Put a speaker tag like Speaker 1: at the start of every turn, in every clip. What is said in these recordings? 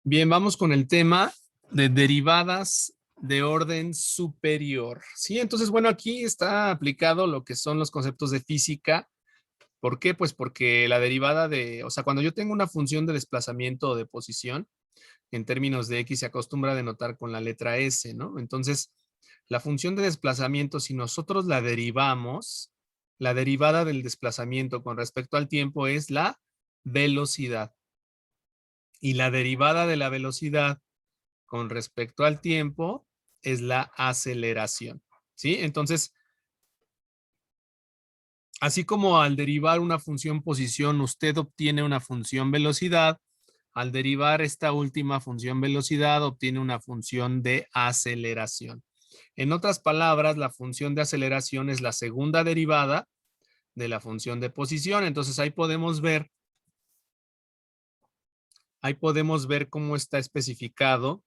Speaker 1: Bien, vamos con el tema de derivadas de orden superior. Sí, entonces, bueno, aquí está aplicado lo que son los conceptos de física. ¿Por qué? Pues porque la derivada o sea, cuando yo tengo una función de desplazamiento o de posición, en términos de X se acostumbra a denotar con la letra S, ¿no? Entonces, la función de desplazamiento, si nosotros la derivamos, la derivada del desplazamiento con respecto al tiempo es la velocidad. Y la derivada de la velocidad con respecto al tiempo es la aceleración, ¿sí? Entonces, así como al derivar una función posición, usted obtiene una función velocidad, al derivar esta última función velocidad, obtiene una función de aceleración. En otras palabras, la función de aceleración es la segunda derivada de la función de posición. Entonces, ahí podemos ver cómo está especificado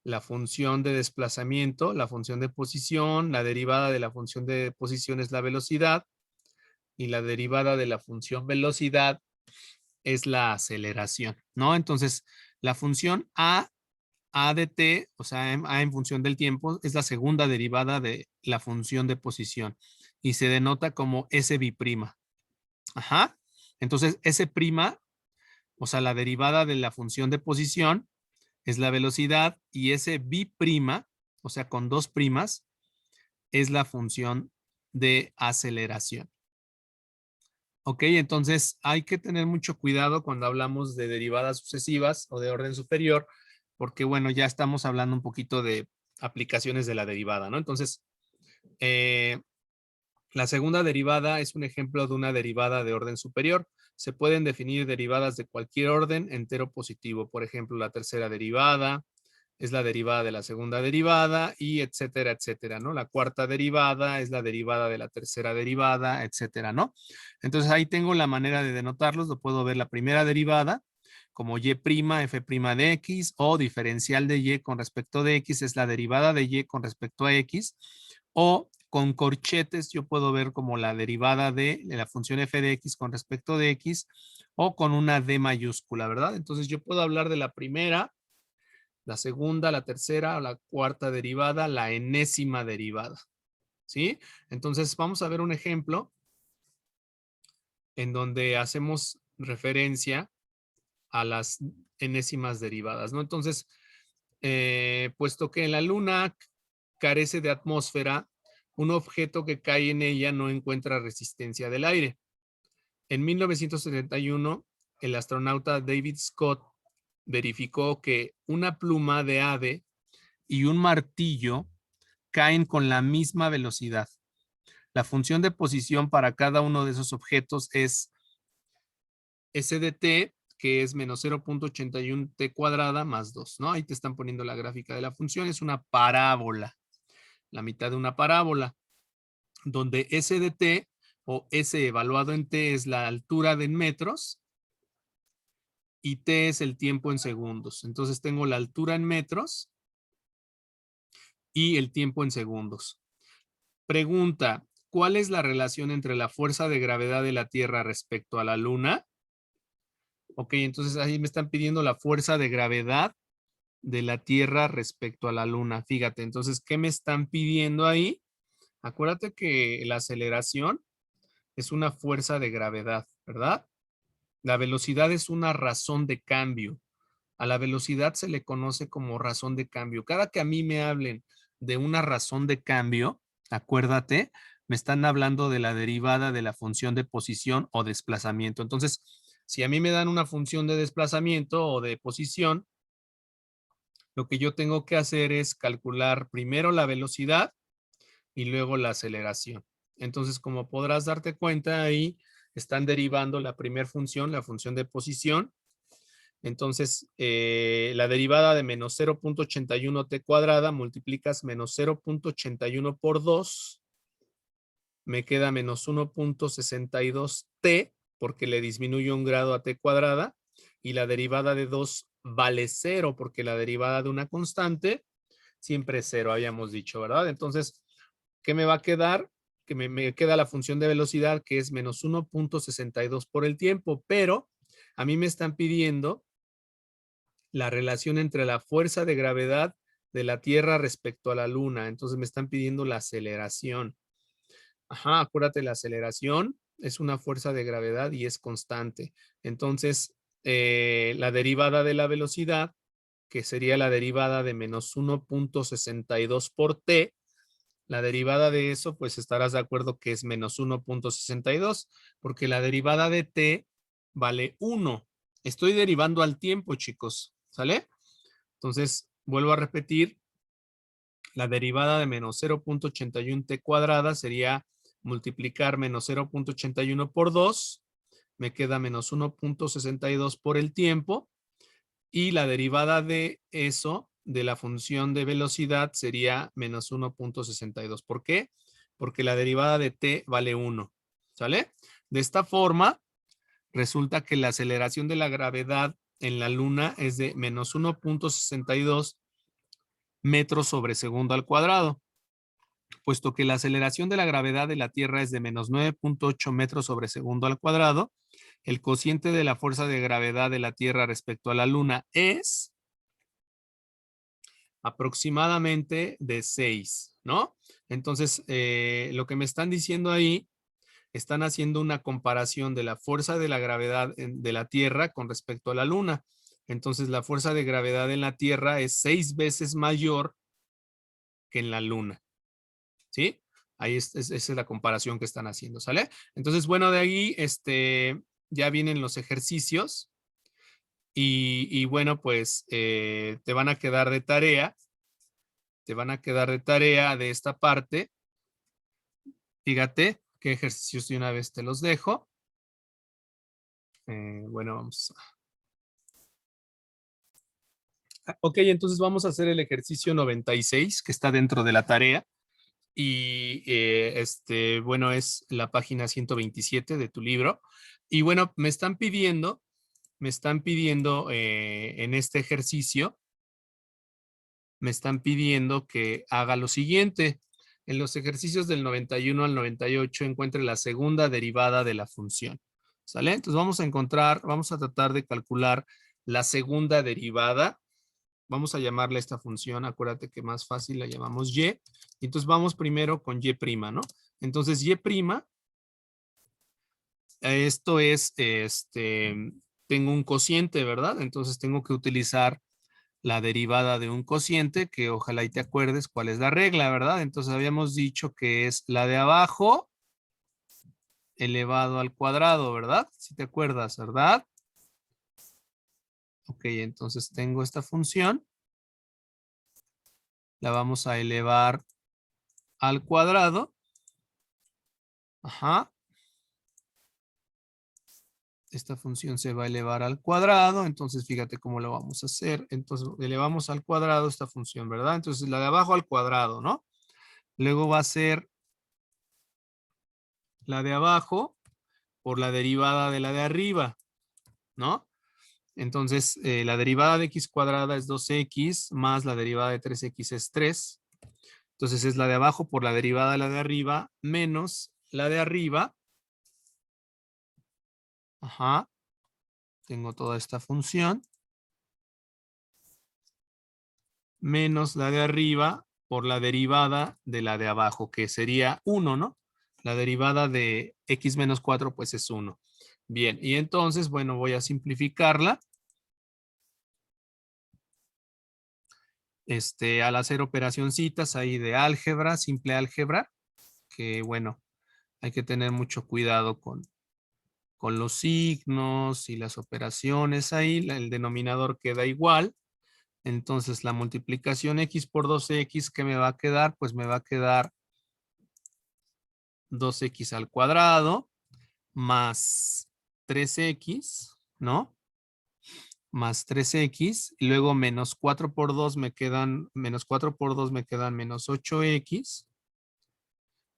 Speaker 1: la función de desplazamiento, la función de posición, la derivada de la función de posición es la velocidad y la derivada de la función velocidad es la aceleración, ¿no? Entonces, la función a de t, o sea, a en función del tiempo, es la segunda derivada de la función de posición y se denota como S bi'prima. Ajá. Entonces, S prima, o sea, la derivada de la función de posición es la velocidad y S bi'prima, o sea, con dos primas, es la función de aceleración. Ok, entonces hay que tener mucho cuidado cuando hablamos de derivadas sucesivas o de orden superior, porque bueno, ya estamos hablando un poquito de aplicaciones de la derivada, ¿no? Entonces, eh, la segunda derivada es un ejemplo de una derivada de orden superior. Se pueden definir derivadas de cualquier orden entero positivo. Por ejemplo, la tercera derivada es la derivada de la segunda derivada y etcétera, etcétera, ¿no? La cuarta derivada es la derivada de la tercera derivada, etcétera, ¿no? Entonces ahí tengo la manera de denotarlos. Lo puedo ver la primera derivada como y' f' de x o diferencial de y con respecto de x es la derivada de y con respecto a x o con corchetes yo puedo ver como la derivada de la función f de x con respecto de x o con una d mayúscula, ¿verdad? Entonces yo puedo hablar de la primera, la segunda, la tercera, la cuarta derivada, la enésima derivada, ¿sí? Entonces vamos a ver un ejemplo en donde hacemos referencia a las enésimas derivadas, ¿no? Entonces, puesto que la Luna carece de atmósfera, un objeto que cae en ella no encuentra resistencia del aire. En 1971, el astronauta David Scott verificó que una pluma de ave y un martillo caen con la misma velocidad. La función de posición para cada uno de esos objetos es S de t, que es menos 0.81 t cuadrada más 2, ¿no? Ahí te están poniendo la gráfica de la función. Es una parábola, la mitad de una parábola, donde S de t o S evaluado en t es la altura de en metros y t es el tiempo en segundos. Entonces tengo la altura en metros y el tiempo en segundos. Pregunta, ¿cuál es la relación entre la fuerza de gravedad de la Tierra respecto a la Luna? Ok, entonces ahí me están pidiendo la fuerza de gravedad de la Tierra respecto a la Luna. Fíjate, entonces, ¿qué me están pidiendo ahí? Acuérdate que la aceleración es una fuerza de gravedad, ¿verdad? La velocidad es una razón de cambio. A la velocidad se le conoce como razón de cambio. Cada que a mí me hablen de una razón de cambio, acuérdate, me están hablando de la derivada de la función de posición o desplazamiento. Entonces, si a mí me dan una función de desplazamiento o de posición, lo que yo tengo que hacer es calcular primero la velocidad y luego la aceleración. Entonces, como podrás darte cuenta, ahí están derivando la primera función, la función de posición. Entonces, la derivada de menos 0.81 t cuadrada, multiplicas menos 0.81 por 2, me queda menos 1.62 t, porque le disminuyo un grado a t cuadrada, y la derivada de 2 vale 0, porque la derivada de una constante siempre es 0, habíamos dicho, ¿verdad? Entonces, ¿qué me va a quedar? Que me queda la función de velocidad, que es menos 1.62 por el tiempo, pero a mí me están pidiendo la relación entre la fuerza de gravedad de la Tierra respecto a la Luna. Entonces me están pidiendo la aceleración. Ajá, acuérdate, la aceleración es una fuerza de gravedad y es constante. Entonces, la derivada de la velocidad, que sería la derivada de menos 1.62 por t, la derivada de eso, pues estarás de acuerdo que es menos 1.62, porque la derivada de t vale 1. Estoy derivando al tiempo, chicos, ¿sale? Entonces, vuelvo a repetir, la derivada de menos 0.81 t cuadrada sería multiplicar menos 0.81 por 2, me queda menos 1.62 por el tiempo, y la derivada de eso, de la función de velocidad, sería menos 1.62. ¿Por qué? Porque la derivada de t vale 1, ¿sale? De esta forma, resulta que la aceleración de la gravedad en la Luna es de menos 1.62 metros sobre segundo al cuadrado. Puesto que la aceleración de la gravedad de la Tierra es de menos 9.8 metros sobre segundo al cuadrado, el cociente de la fuerza de gravedad de la Tierra respecto a la Luna es aproximadamente de 6, ¿no? Entonces, lo que me están diciendo ahí, están haciendo una comparación de la fuerza de la gravedad de la Tierra con respecto a la Luna. Entonces, la fuerza de gravedad en la Tierra es 6 veces mayor que en la Luna. ¿Sí? Ahí esa es la comparación que están haciendo, ¿sale? Entonces, bueno, de ahí ya vienen los ejercicios y bueno, pues te van a quedar de tarea, de esta parte. Fíjate qué ejercicios de una vez te los dejo. Bueno, vamos. Ok, entonces vamos a hacer el ejercicio 96 que está dentro de la tarea. Y bueno, es la página 127 de tu libro. Y bueno, me están pidiendo en este ejercicio, me están pidiendo que haga lo siguiente. En los ejercicios del 91 al 98 encuentre la segunda derivada de la función. ¿Sale? Entonces vamos a tratar de calcular la segunda derivada. Vamos a llamarle a esta función, acuérdate que más fácil la llamamos y. Entonces vamos primero con y', ¿no? Entonces y', esto es, tengo un cociente, ¿verdad? Entonces tengo que utilizar la derivada de un cociente, que ojalá y te acuerdes cuál es la regla, ¿verdad? Entonces habíamos dicho que es la de abajo elevado al cuadrado, ¿verdad? Si te acuerdas, ¿verdad? Ok, entonces tengo esta función. La vamos a elevar al cuadrado. Ajá. Esta función se va a elevar al cuadrado, entonces fíjate cómo lo vamos a hacer. Entonces elevamos al cuadrado esta función, ¿verdad? Entonces la de abajo al cuadrado, ¿no? Luego va a ser la de abajo por la derivada de la de arriba, ¿no? Entonces la derivada de x cuadrada es 2x más la derivada de 3x es 3. Entonces es la de abajo por la derivada de la de arriba menos la de arriba. Ajá. Tengo toda esta función. Menos la de arriba por la derivada de la de abajo, que sería 1, ¿no? La derivada de x menos 4, pues es 1. Bien, y entonces, bueno, voy a simplificarla. Al hacer operacioncitas ahí de álgebra, simple álgebra, que bueno, hay que tener mucho cuidado con los signos y las operaciones ahí, el denominador queda igual. Entonces la multiplicación x por 2x, ¿qué me va a quedar? Pues me va a quedar 2x al cuadrado más 3x, ¿no? Más 3x, y luego menos 4 por 2 me quedan, menos 4 por 2 me quedan menos 8x,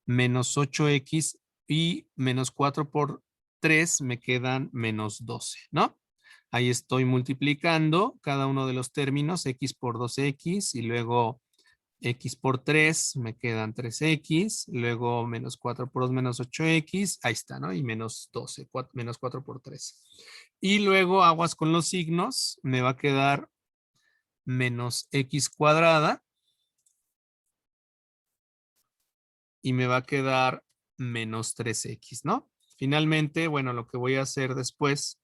Speaker 1: menos 8x y menos 4 por 3 me quedan menos 12, ¿no? Ahí estoy multiplicando cada uno de los términos, x por 2x y luego x por 3, me quedan 3x, luego menos 4 por 2 menos 8x, ahí está, ¿no? Y menos 12, menos 4 por 3. Y luego aguas con los signos, me va a quedar menos x cuadrada. Y me va a quedar menos 3x, ¿no? Finalmente, bueno, lo que voy a hacer después,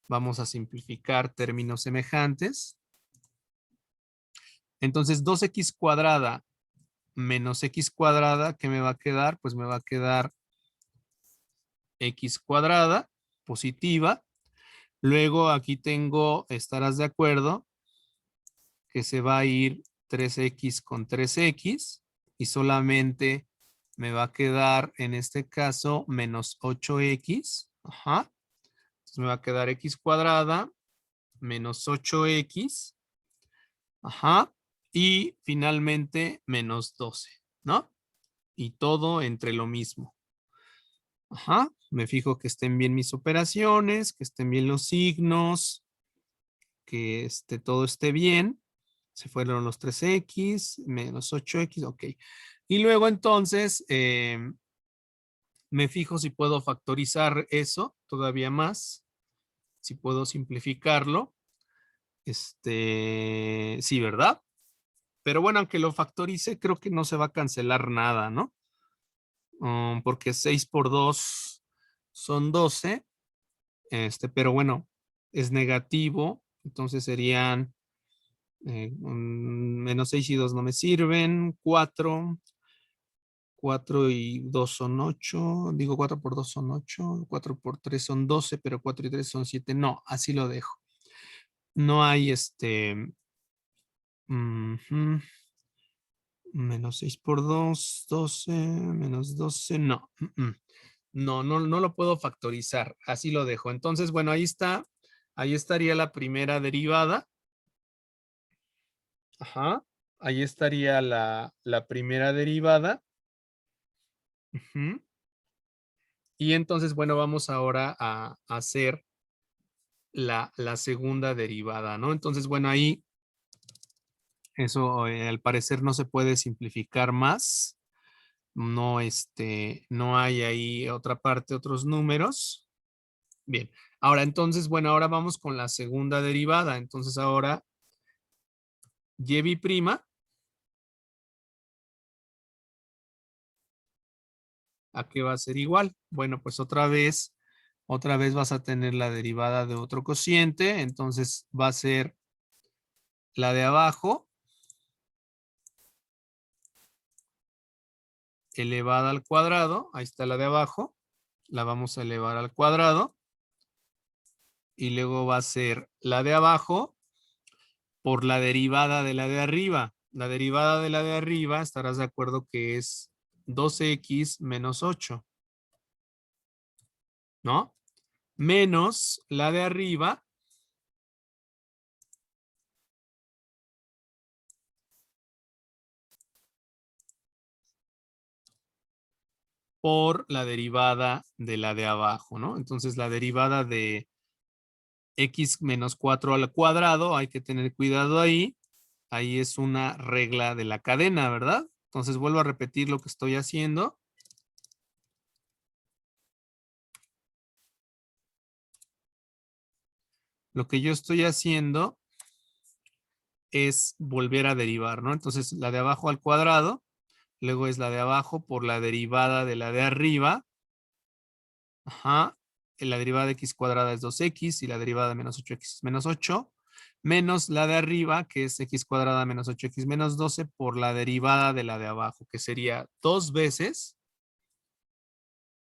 Speaker 1: vamos a simplificar términos semejantes. Entonces, 2x cuadrada menos x cuadrada, ¿qué me va a quedar? Pues me va a quedar x cuadrada positiva. Luego aquí tengo, estarás de acuerdo, que se va a ir 3x con 3x y solamente me va a quedar en este caso menos 8x. Ajá. Entonces me va a quedar x cuadrada menos 8x. Ajá. Y finalmente menos 12, ¿no? Y todo entre lo mismo. Ajá. Me fijo que estén bien mis operaciones, que estén bien los signos, que todo esté bien. Se fueron los 3x menos 8x, ok. Y luego entonces me fijo si puedo factorizar eso todavía más, si puedo simplificarlo. Sí, ¿verdad? Pero bueno, aunque lo factorice, creo que no se va a cancelar nada, ¿no? Porque 6 por 2 son 12, pero bueno, es negativo, entonces serían menos 6 y 2 no me sirven, 4 y 2 son 8, digo 4 por 2 son 8, 4 por 3 son 12, pero 4 y 3 son 7, no, así lo dejo. No hay menos 6 por 2, 12, menos 12, no. No lo puedo factorizar, así lo dejo. Entonces, bueno, ahí está, ahí estaría la primera derivada. Ajá, ahí estaría la primera derivada. Y entonces, bueno, vamos ahora a hacer la segunda derivada, ¿no? Entonces, bueno, ahí eso al parecer no se puede simplificar más. No, no hay ahí otra parte, otros números. Bien, ahora entonces, bueno, ahora vamos con la segunda derivada. Entonces ahora, y', ¿a qué va a ser igual? Bueno, pues otra vez vas a tener la derivada de otro cociente. Entonces va a ser la de abajo elevada al cuadrado. Ahí está la de abajo. La vamos a elevar al cuadrado. Y luego va a ser la de abajo por la derivada de la de arriba. La derivada de la de arriba, estarás de acuerdo que es 2x menos 8, ¿no? Menos la de arriba por la derivada de la de abajo, ¿no? Entonces la derivada de x menos 4 al cuadrado, hay que tener cuidado ahí. Ahí es una regla de la cadena, ¿verdad? Entonces vuelvo a repetir lo que estoy haciendo. Lo que yo estoy haciendo es volver a derivar, ¿no? Entonces la de abajo al cuadrado, luego es la de abajo por la derivada de la de arriba. Ajá. La derivada de x cuadrada es 2x y la derivada de menos 8x es menos 8, menos la de arriba, que es x cuadrada menos 8x menos 12 por la derivada de la de abajo, que sería 2 veces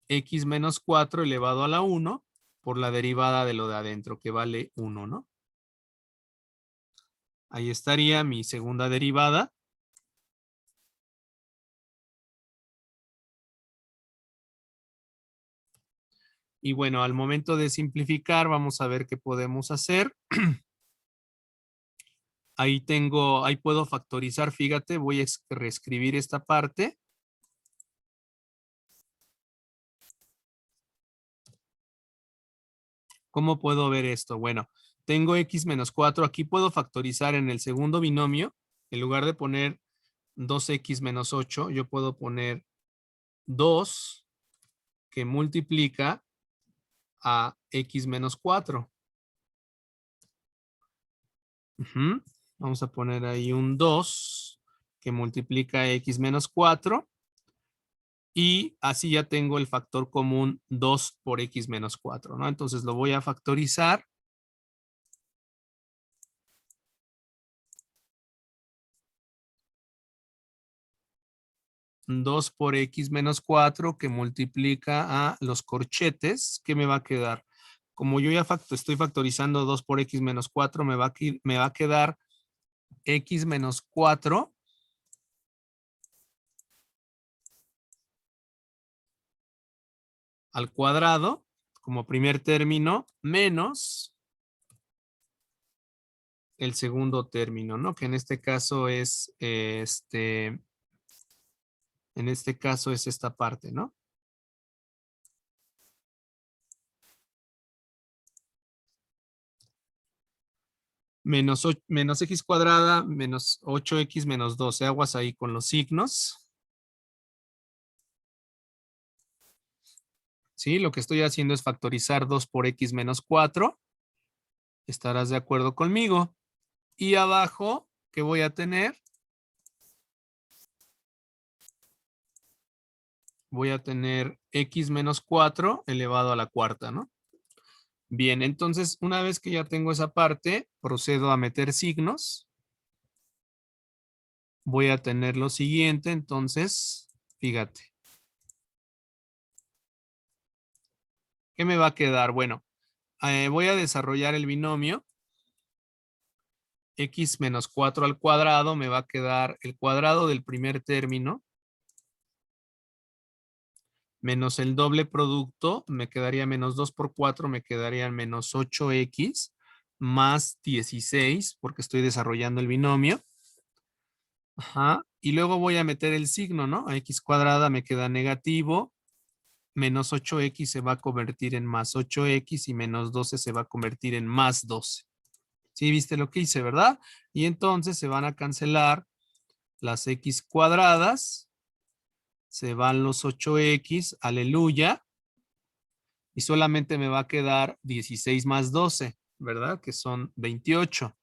Speaker 1: x menos 4 elevado a la 1 por la derivada de lo de adentro, que vale 1, ¿no? Ahí estaría mi segunda derivada. Y bueno, al momento de simplificar, vamos a ver qué podemos hacer. Ahí puedo factorizar, fíjate, voy a reescribir esta parte. ¿Cómo puedo ver esto? Bueno, tengo x menos 4, aquí puedo factorizar en el segundo binomio, en lugar de poner 2x menos 8, yo puedo poner 2 que multiplica a x menos 4. Vamos a poner ahí un 2 que multiplica x menos 4. Y así ya tengo el factor común 2 por x menos 4, ¿no? Entonces lo voy a factorizar. Dos por x menos 4 que multiplica a los corchetes. ¿Qué me va a quedar? Como yo ya estoy factorizando 2 por x menos 4, me va a quedar x menos 4 al cuadrado como primer término menos el segundo término, ¿no? Que en este caso es en este caso es esta parte, ¿no? Menos x cuadrada menos 8x menos 12. Aguas ahí con los signos. ¿Sí? Lo que estoy haciendo es factorizar 2 por x menos 4. Estarás de acuerdo conmigo. Y abajo, ¿qué voy a tener? Voy a tener x menos 4 elevado a la cuarta, ¿no? Bien, entonces una vez que ya tengo esa parte, procedo a meter signos. Voy a tener lo siguiente, entonces, fíjate. ¿Qué me va a quedar? Bueno, voy a desarrollar el binomio. X menos 4 al cuadrado me va a quedar el cuadrado del primer término menos el doble producto, me quedaría menos 2 por 4, me quedaría menos 8x más 16, porque estoy desarrollando el binomio. Ajá. Y luego voy a meter el signo, ¿no? A x cuadrada me queda negativo, menos 8x se va a convertir en más 8x y menos 12 se va a convertir en más 12. ¿Sí viste lo que hice, verdad? Y entonces se van a cancelar las x cuadradas, se van los 8x, aleluya, y solamente me va a quedar 16 más 12, ¿verdad? Que son 28.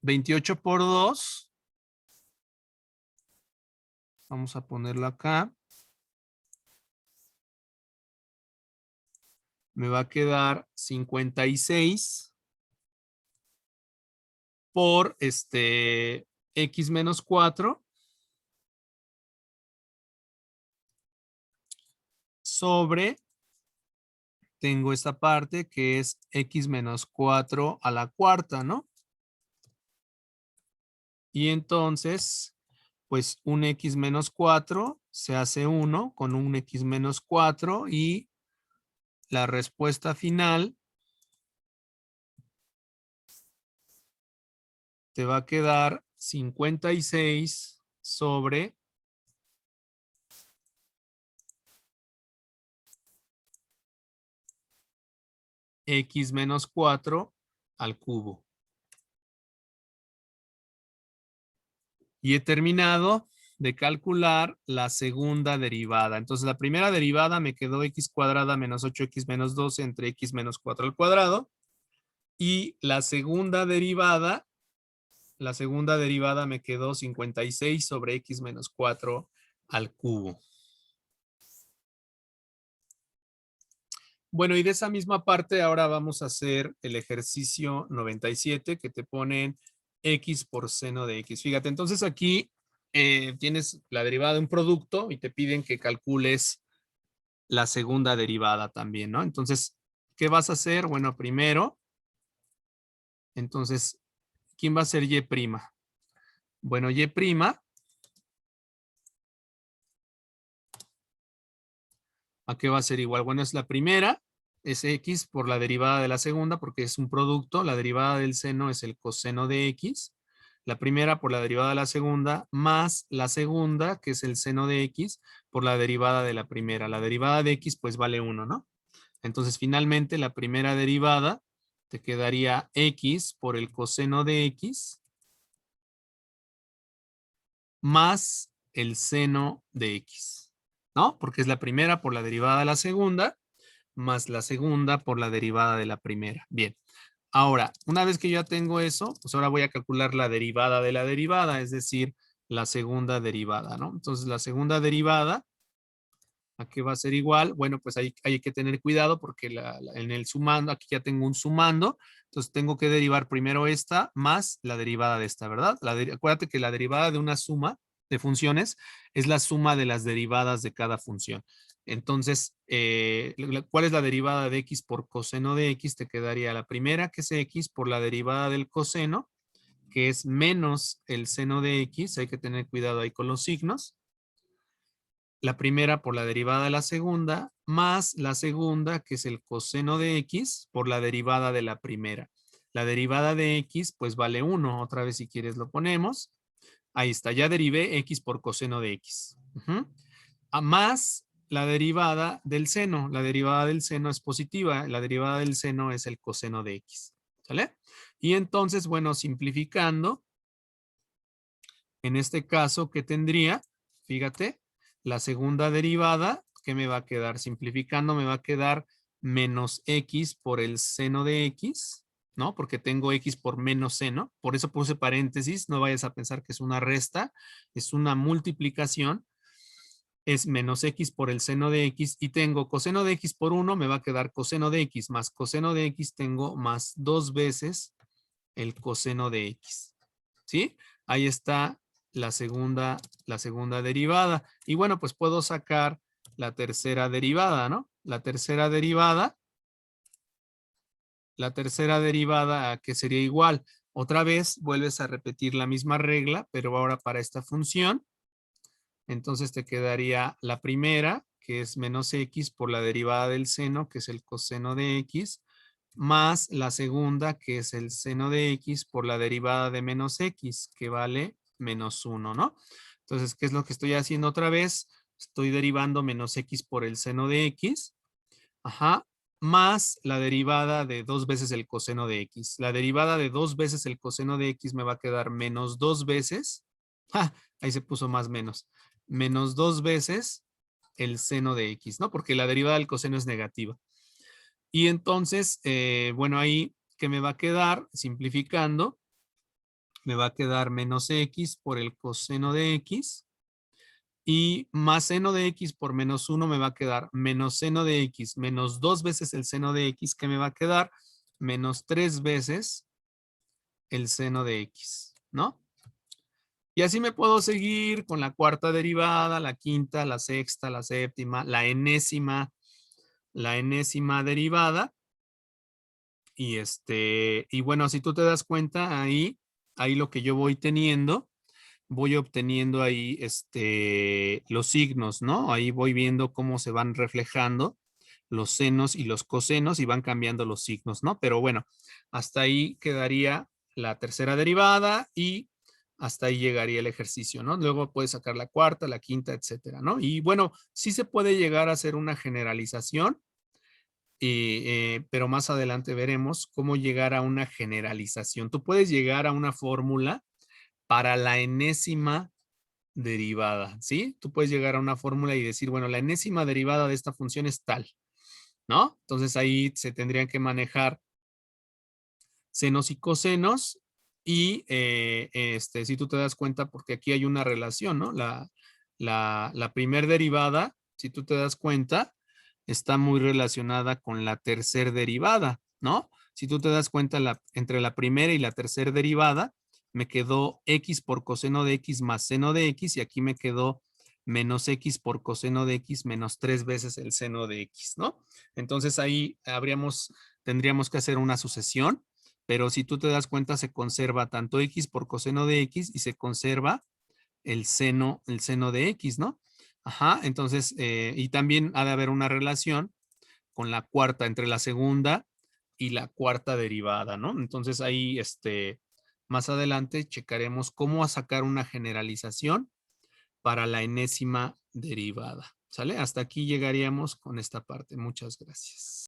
Speaker 1: 28 por 2. Vamos a ponerlo acá. Me va a quedar 56 por x menos 4 sobre, tengo esta parte que es x menos 4 a la cuarta, ¿no? Y entonces, pues un x menos 4 se hace 1 con un x menos 4 y la respuesta final te va a quedar 56 sobre x menos 4 al cubo. Y he terminado de calcular la segunda derivada. Entonces la primera derivada me quedó x cuadrada menos 8x menos 12 entre x menos 4 al cuadrado. Y la segunda derivada me quedó 56 sobre x menos 4 al cubo. Bueno, y de esa misma parte ahora vamos a hacer el ejercicio 97 que te ponen x por seno de x. Fíjate, entonces aquí tienes la derivada de un producto y te piden que calcules la segunda derivada también, ¿no? Entonces, ¿qué vas a hacer? Bueno, primero, entonces, ¿quién va a ser y'? Bueno, y', ¿a qué va a ser igual? Bueno, es la primera, es x por la derivada de la segunda, porque es un producto. La derivada del seno es el coseno de x. La primera por la derivada de la segunda, más la segunda, que es el seno de x, por la derivada de la primera. La derivada de x, pues vale 1, ¿no? Entonces, finalmente, la primera derivada te quedaría x por el coseno de x más el seno de x, ¿no? Porque es la primera por la derivada de la segunda más la segunda por la derivada de la primera. Bien, Ahora, una vez que ya tengo eso, pues ahora voy a calcular la derivada de la derivada, es decir, la segunda derivada, ¿no? Entonces, la segunda derivada, ¿a qué va a ser igual? Bueno, pues hay que tener cuidado porque en el sumando, aquí ya tengo un sumando, entonces tengo que derivar primero esta más la derivada de esta, ¿verdad? Acuérdate que la derivada de una suma de funciones es la suma de las derivadas de cada función. Entonces, ¿cuál es la derivada de x por coseno de x? Te quedaría la primera, que es x, por la derivada del coseno, que es menos el seno de x. Hay que tener cuidado ahí con los signos. La primera por la derivada de la segunda, más la segunda, que es el coseno de x, por la derivada de la primera. La derivada de x, pues vale 1. Otra vez, si quieres, lo ponemos. Ahí está, ya derivé x por coseno de x. Más la derivada del seno. La derivada del seno es positiva. La derivada del seno es el coseno de x. ¿Sale? Y entonces, bueno, simplificando, en este caso, ¿qué tendría? Fíjate, la segunda derivada, ¿qué me va a quedar? Simplificando, me va a quedar menos x por el seno de x, ¿no? Porque tengo x por menos seno. Por eso puse paréntesis. No vayas a pensar que es una resta, es una multiplicación. Es menos x por el seno de x y tengo coseno de x por 1, me va a quedar coseno de x más coseno de x, tengo más 2 veces el coseno de x. ¿Sí? Ahí está la segunda derivada. Y bueno, pues puedo sacar la tercera derivada, ¿no? La tercera derivada, que sería igual. Otra vez vuelves a repetir la misma regla, pero ahora para esta función. Entonces te quedaría la primera, que es menos x por la derivada del seno, que es el coseno de x, más la segunda, que es el seno de x por la derivada de menos x, que vale menos 1, ¿no? Entonces, ¿qué es lo que estoy haciendo otra vez? Estoy derivando menos x por el seno de x, ajá, más la derivada de 2 veces el coseno de x. La derivada de 2 veces el coseno de x me va a quedar menos 2 veces. ¡Ja! Ahí se puso más menos. Menos 2 veces el seno de x, ¿no? Porque la derivada del coseno es negativa. Y entonces, bueno, ahí, ¿qué me va a quedar? Simplificando, me va a quedar menos x por el coseno de x. Y más seno de x por menos 1 me va a quedar menos seno de x menos 2 veces el seno de x, que me va a quedar menos 3 veces el seno de x, ¿no? Y así me puedo seguir con la cuarta derivada, la quinta, la sexta, la séptima, la enésima derivada. Y bueno, si tú te das cuenta, ahí lo que yo voy teniendo, voy obteniendo ahí los signos, ¿no? Ahí voy viendo cómo se van reflejando los senos y los cosenos y van cambiando los signos, ¿no? Pero bueno, hasta ahí quedaría la tercera derivada y hasta ahí llegaría el ejercicio, ¿no? Luego puedes sacar la cuarta, la quinta, etcétera, ¿no? Y bueno, sí se puede llegar a hacer una generalización, pero más adelante veremos cómo llegar a una generalización. Tú puedes llegar a una fórmula para la enésima derivada, ¿sí? Tú puedes llegar a una fórmula y decir, bueno, la enésima derivada de esta función es tal, ¿no? Entonces ahí se tendrían que manejar senos y cosenos y si tú te das cuenta, porque aquí hay una relación, ¿no? La primer derivada, si tú te das cuenta, está muy relacionada con la tercer derivada, ¿no? Si tú te das cuenta, entre la primera y la tercera derivada, me quedó x por coseno de x más seno de x y aquí me quedó menos x por coseno de x menos 3 veces el seno de x, ¿no? Entonces ahí tendríamos que hacer una sucesión, pero si tú te das cuenta se conserva tanto x por coseno de x y se conserva el seno de x, ¿no? Ajá, entonces, y también ha de haber una relación con la cuarta, entre la segunda y la cuarta derivada, ¿no? Entonces ahí, más adelante checaremos cómo sacar una generalización para la enésima derivada, ¿sale? Hasta aquí llegaríamos con esta parte. Muchas gracias.